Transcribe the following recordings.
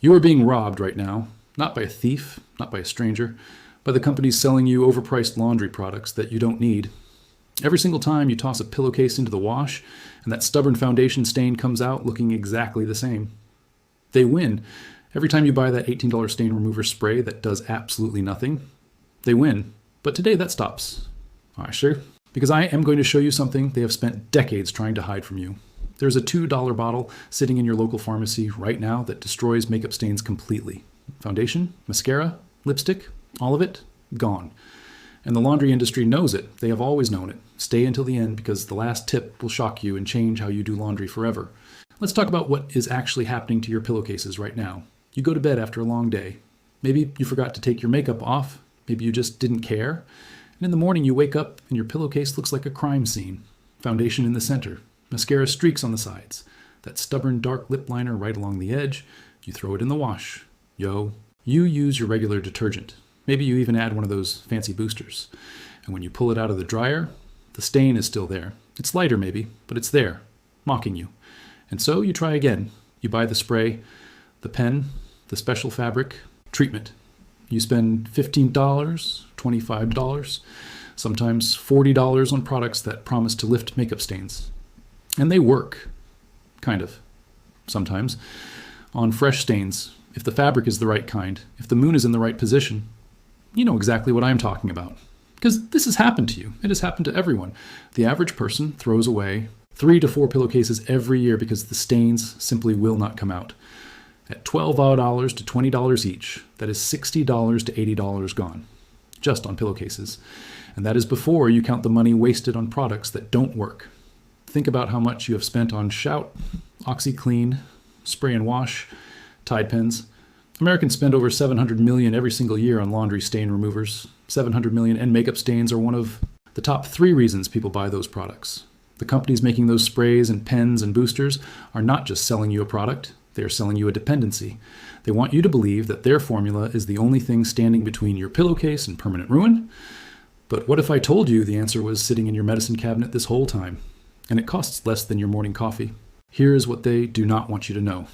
You are being robbed right now, not by a thief, not by a stranger, by the companies selling you overpriced laundry products that you don't need. Every single time you toss a pillowcase into the wash, and that stubborn foundation stain comes out looking exactly the same. They win. Every time you buy that $18 stain remover spray that does absolutely nothing, they win. But today that stops. Are you sure? Because I am going to show you something they have spent decades trying to hide from you. There's a $2 bottle sitting in your local pharmacy right now that destroys makeup stains completely. Foundation, mascara, lipstick, all of it, gone. And the laundry industry knows it. They have always known it. Stay until the end because the last tip will shock you and change how you do laundry forever. Let's talk about what is actually happening to your pillowcases right now. You go to bed after a long day. Maybe you forgot to take your makeup off. Maybe you just didn't care. And in the morning you wake up and your pillowcase looks like a crime scene. Foundation in the center. Mascara streaks on the sides. That stubborn dark lip liner right along the edge. You throw it in the wash. You use your regular detergent. Maybe you even add one of those fancy boosters. And when you pull it out of the dryer, the stain is still there. It's lighter maybe, but it's there, mocking you. And so you try again. You buy the spray, the pen, the special fabric, treatment. You spend $15, $25, sometimes $40 on products that promise to lift makeup stains. And they work, kind of, sometimes, on fresh stains, if the fabric is the right kind, if the moon is in the right position. You know exactly what I'm talking about. Because this has happened to you. It has happened to everyone. The average person throws away 3 to 4 pillowcases every year because the stains simply will not come out. At $12 to $20 each, that is $60 to $80 gone, just on pillowcases. And that is before you count the money wasted on products that don't work. Think about how much you have spent on Shout, OxyClean, Spray and Wash, Tide pens. Americans spend over $700 million every single year on laundry stain removers. $700 million, and makeup stains are one of the top 3 reasons people buy those products. The companies making those sprays and pens and boosters are not just selling you a product, they are selling you a dependency. They want you to believe that their formula is the only thing standing between your pillowcase and permanent ruin. But what if I told you the answer was sitting in your medicine cabinet this whole time, and it costs less than your morning coffee? Here is what they do not want you to know.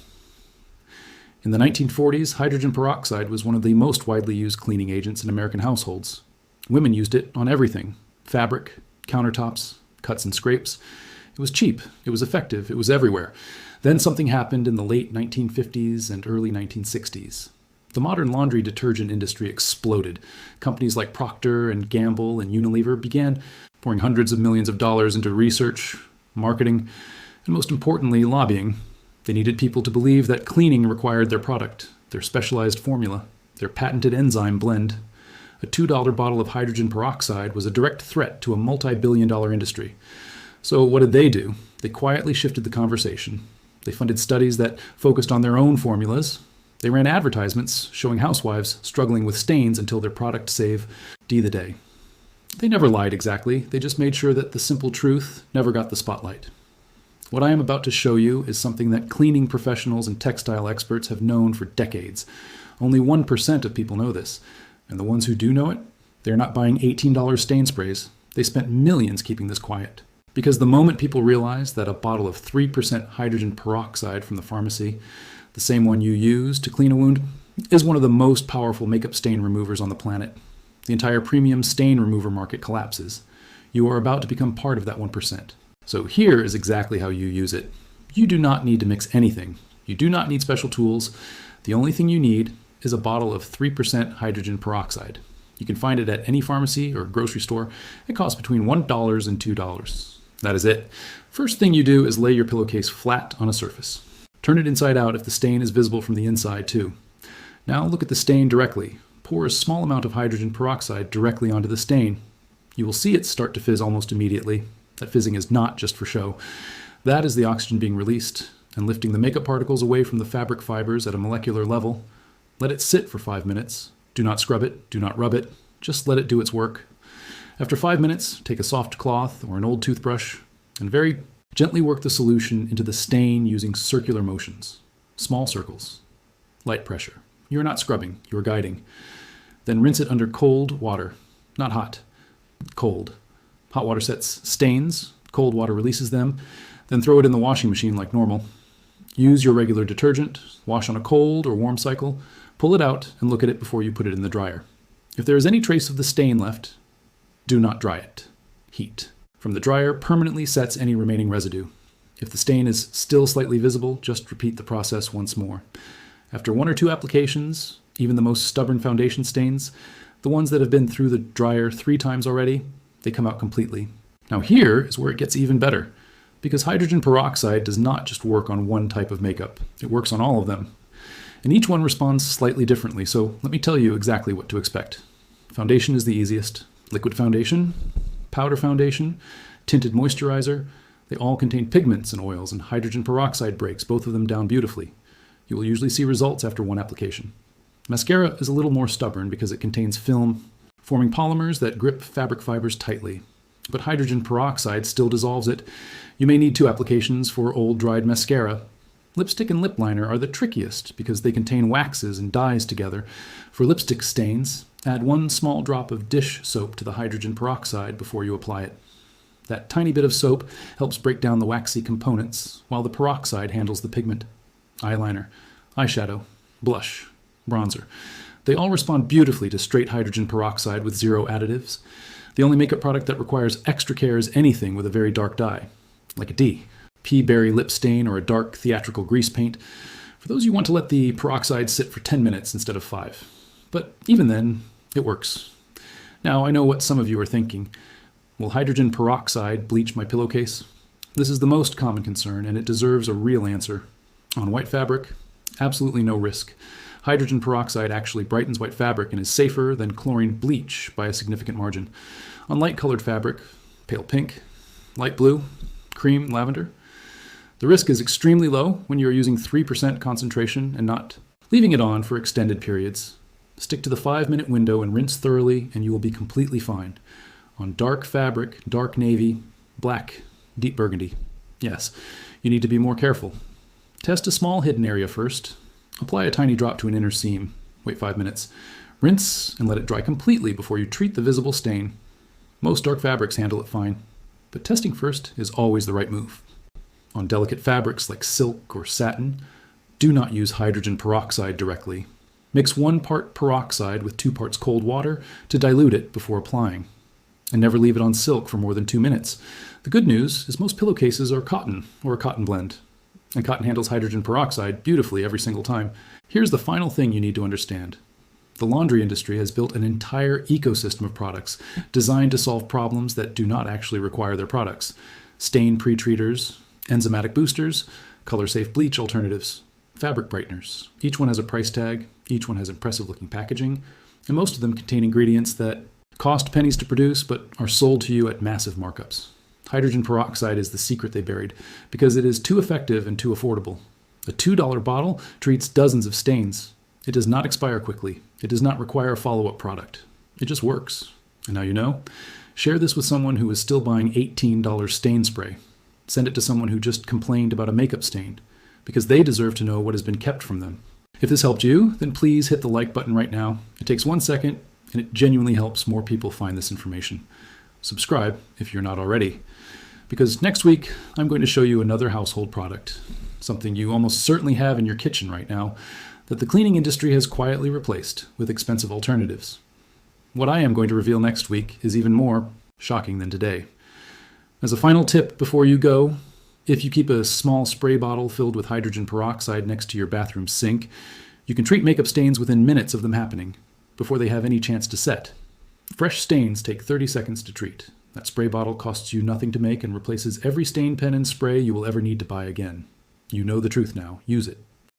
In the 1940s, hydrogen peroxide was one of the most widely used cleaning agents in American households. Women used it on everything: fabric, countertops, cuts and scrapes. It was cheap, it was effective, it was everywhere. Then something happened in the late 1950s and early 1960s. The modern laundry detergent industry exploded. Companies like Procter and Gamble and Unilever began pouring hundreds of millions of dollars into research, marketing, and most importantly, lobbying. They needed people to believe that cleaning required their product, their specialized formula, their patented enzyme blend. A $2 bottle of hydrogen peroxide was a direct threat to a multi-billion-dollar industry. So what did they do? They quietly shifted the conversation. They funded studies that focused on their own formulas. They ran advertisements showing housewives struggling with stains until their product saved the day. They never lied exactly. They just made sure that the simple truth never got the spotlight. What I am about to show you is something that cleaning professionals and textile experts have known for decades. Only 1% of people know this. And the ones who do know it, they're not buying $18 stain sprays. They spent millions keeping this quiet. Because the moment people realize that a bottle of 3% hydrogen peroxide from the pharmacy, the same one you use to clean a wound, is one of the most powerful makeup stain removers on the planet, the entire premium stain remover market collapses. You are about to become part of that 1%. So here is exactly how you use it. You do not need to mix anything. You do not need special tools. The only thing you need is a bottle of 3% hydrogen peroxide. You can find it at any pharmacy or grocery store. It costs between $1 and $2. That is it. First thing you do is lay your pillowcase flat on a surface. Turn it inside out if the stain is visible from the inside too. Now look at the stain directly. Pour a small amount of hydrogen peroxide directly onto the stain. You will see it start to fizz almost immediately. That fizzing is not just for show. That is the oxygen being released and lifting the makeup particles away from the fabric fibers at a molecular level. Let it sit for 5 minutes. Do not scrub it, do not rub it, just let it do its work. After 5 minutes, take a soft cloth or an old toothbrush and very gently work the solution into the stain using circular motions. Small circles. Light pressure. You are not scrubbing, you are guiding. Then rinse it under cold water. Not hot, cold. Hot water sets stains, cold water releases them, then throw it in the washing machine like normal. Use your regular detergent, wash on a cold or warm cycle, pull it out, and look at it before you put it in the dryer. If there is any trace of the stain left, do not dry it. Heat from the dryer permanently sets any remaining residue. If the stain is still slightly visible, just repeat the process once more. After 1 or 2 applications, even the most stubborn foundation stains, the ones that have been through the dryer 3 times already, they come out completely. Now here is where it gets even better, because hydrogen peroxide does not just work on one type of makeup. It works on all of them. And each one responds slightly differently, so let me tell you exactly what to expect. Foundation is the easiest. Liquid foundation, powder foundation, tinted moisturizer, they all contain pigments and oils, and hydrogen peroxide breaks both of them down beautifully. You will usually see results after 1 application. Mascara is a little more stubborn because it contains film, forming polymers that grip fabric fibers tightly. But hydrogen peroxide still dissolves it. You may need 2 applications for old dried mascara. Lipstick and lip liner are the trickiest because they contain waxes and dyes together. For lipstick stains, add 1 small drop of dish soap to the hydrogen peroxide before you apply it. That tiny bit of soap helps break down the waxy components, while the peroxide handles the pigment. Eyeliner, eyeshadow, blush, bronzer. They all respond beautifully to straight hydrogen peroxide with 0 additives. The only makeup product that requires extra care is anything with a very dark dye, like a D, pea berry lip stain, or a dark theatrical grease paint. For those, you want to let the peroxide sit for 10 minutes instead of 5. But even then, it works. Now, I know what some of you are thinking. Will hydrogen peroxide bleach my pillowcase? This is the most common concern, and it deserves a real answer. On white fabric, absolutely no risk. Hydrogen peroxide actually brightens white fabric and is safer than chlorine bleach by a significant margin. On light-colored fabric, pale pink, light blue, cream, lavender, the risk is extremely low when you are using 3% concentration and not leaving it on for extended periods. Stick to the 5-minute window and rinse thoroughly, and you will be completely fine. On dark fabric, dark navy, black, deep burgundy. Yes, you need to be more careful. Test a small hidden area first. Apply a tiny drop to an inner seam. Wait 5 minutes. Rinse and let it dry completely before you treat the visible stain. Most dark fabrics handle it fine, but testing first is always the right move. On delicate fabrics like silk or satin, do not use hydrogen peroxide directly. Mix 1 part peroxide with 2 parts cold water to dilute it before applying. And never leave it on silk for more than 2 minutes. The good news is most pillowcases are cotton or a cotton blend, and cotton handles hydrogen peroxide beautifully every single time. Here's the final thing you need to understand. The laundry industry has built an entire ecosystem of products designed to solve problems that do not actually require their products. Stain pre-treaters, enzymatic boosters, color-safe bleach alternatives, fabric brighteners. Each one has a price tag, each one has impressive-looking packaging, and most of them contain ingredients that cost pennies to produce, but are sold to you at massive markups. Hydrogen peroxide is the secret they buried, because it is too effective and too affordable. A $2 bottle treats dozens of stains. It does not expire quickly. It does not require a follow-up product. It just works. And now you know. Share this with someone who is still buying $18 stain spray. Send it to someone who just complained about a makeup stain, because they deserve to know what has been kept from them. If this helped you, then please hit the like button right now. It takes 1 second, and it genuinely helps more people find this information. Subscribe if you're not already, because next week I'm going to show you another household product, something you almost certainly have in your kitchen right now, that the cleaning industry has quietly replaced with expensive alternatives. What I am going to reveal next week is even more shocking than today. As a final tip before you go, if you keep a small spray bottle filled with hydrogen peroxide next to your bathroom sink, you can treat makeup stains within minutes of them happening, before they have any chance to set. Fresh stains take 30 seconds to treat. That spray bottle costs you nothing to make and replaces every stain pen and spray you will ever need to buy again. You know the truth now. Use it.